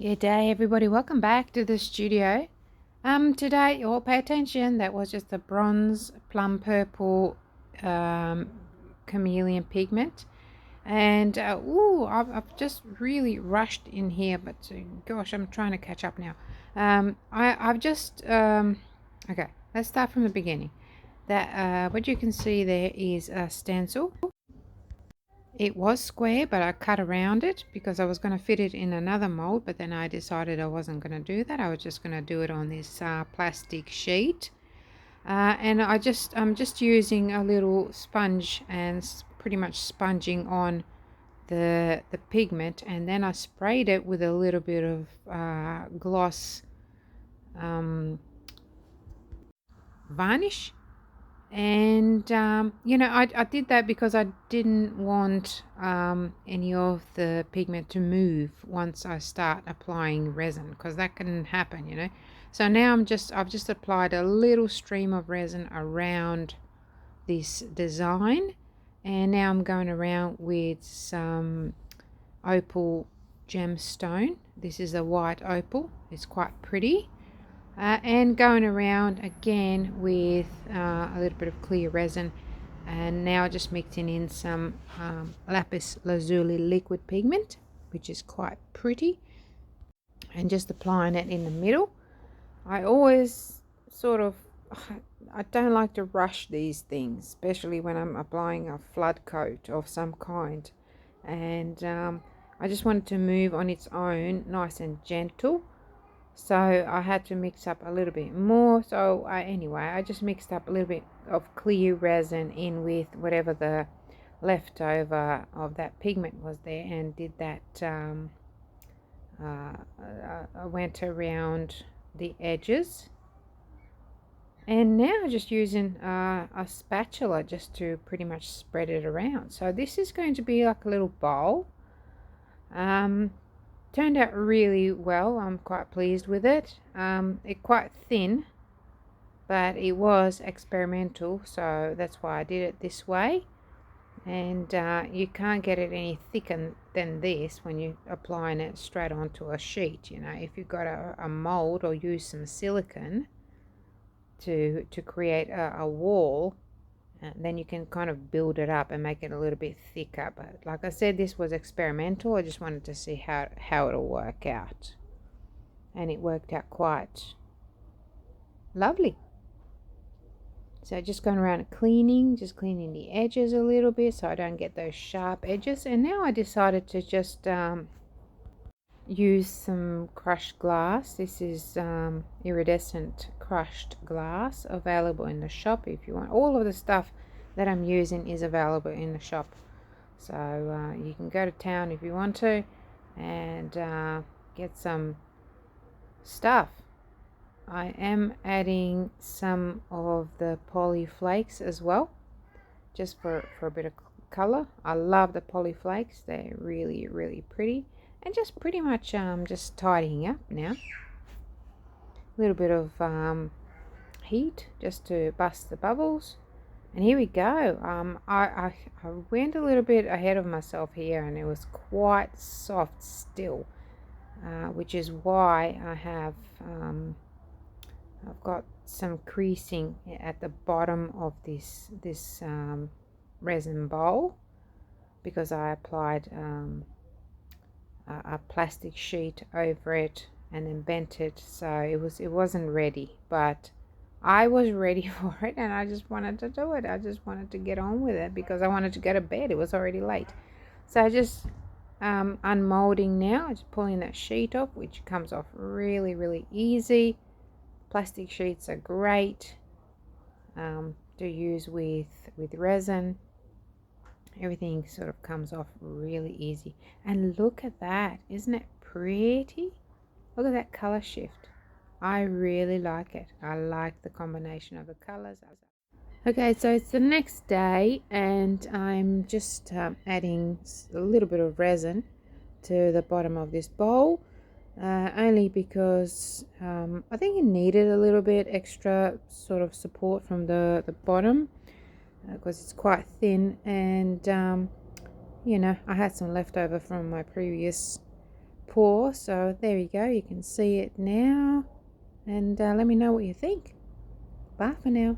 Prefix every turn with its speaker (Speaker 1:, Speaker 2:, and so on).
Speaker 1: Good day, everybody. Welcome back to the studio. Today, all pay attention. That was just a bronze plum purple um, chameleon pigment, and I've just really rushed in here. But gosh, I'm trying to catch up now. I've just okay. Let's start from the beginning. That what you can see there is a stencil. It was square, but I cut around it because I was going to fit it in another mold, but then I decided I wasn't going to do that. I was just going to do it on this plastic sheet. And I'm just using a little sponge and pretty much sponging on the pigment, and then I sprayed it with a little bit of gloss um, varnish. And I did that because I didn't want any of the pigment to move once I start applying resin, because that can happen. So now I've just applied a little stream of resin around this design, and now I'm going around with some opal gemstone. This is a white opal. It's quite pretty. And going around again with a little bit of clear resin, and now just mixing in some lapis lazuli liquid pigment, which is quite pretty, and just applying it in the middle. I always sort of I don't like to rush these things, especially when I'm applying a flood coat of some kind, and I just wanted to move on its own nice and gentle. So I had to mix up a little bit more. So I just mixed up a little bit of clear resin in with whatever the leftover of that pigment was there, and did that. I went around the edges, and now just using a spatula just to pretty much spread it around. So this is going to be like a little bowl. Turned out really well. I'm quite pleased with it. It's quite thin, but it was experimental, so that's why I did it this way. And you can't get it any thicker than this when you're applying it straight onto a sheet. If you've got a mold or use some silicone to create a wall, then you can kind of build it up and make it a little bit thicker. But like I said, this was experimental. I just wanted to see how it'll work out, and it worked out quite lovely. So just going around and just cleaning the edges a little bit so I don't get those sharp edges. And now I decided to just use some crushed glass. This is iridescent crushed glass, available in the shop if you want. All of the stuff that I'm using is available in the shop, so you can go to town if you want to and get some stuff. I am adding some of the poly flakes as well, just for a bit of color. I love the poly flakes. They're really, really pretty. And just pretty much just tidying up now. A little bit of heat just to bust the bubbles. And here we go. I went a little bit ahead of myself here, and it was quite soft still, which is why I've got some creasing at the bottom of this resin bowl, because I applied a plastic sheet over it and then bent it, so it wasn't ready, but I was ready for it, and I just wanted to do it. I just wanted to get on with it because I wanted to go to bed. It was already late. So I just unmolding now, just pulling that sheet off, which comes off really, really easy. Plastic sheets are great to use with resin. Everything sort of comes off really easy. And look at that. Isn't it pretty? Look at that color shift. I really like it. I like the combination of the colors. Okay, so it's the next day, and I'm just adding a little bit of resin to the bottom of this bowl, only because I think it needed a little bit extra sort of support from the bottom, because it's quite thin, and I had some leftover from my previous pour. So there you go, you can see it now, and let me know what you think. Bye for now.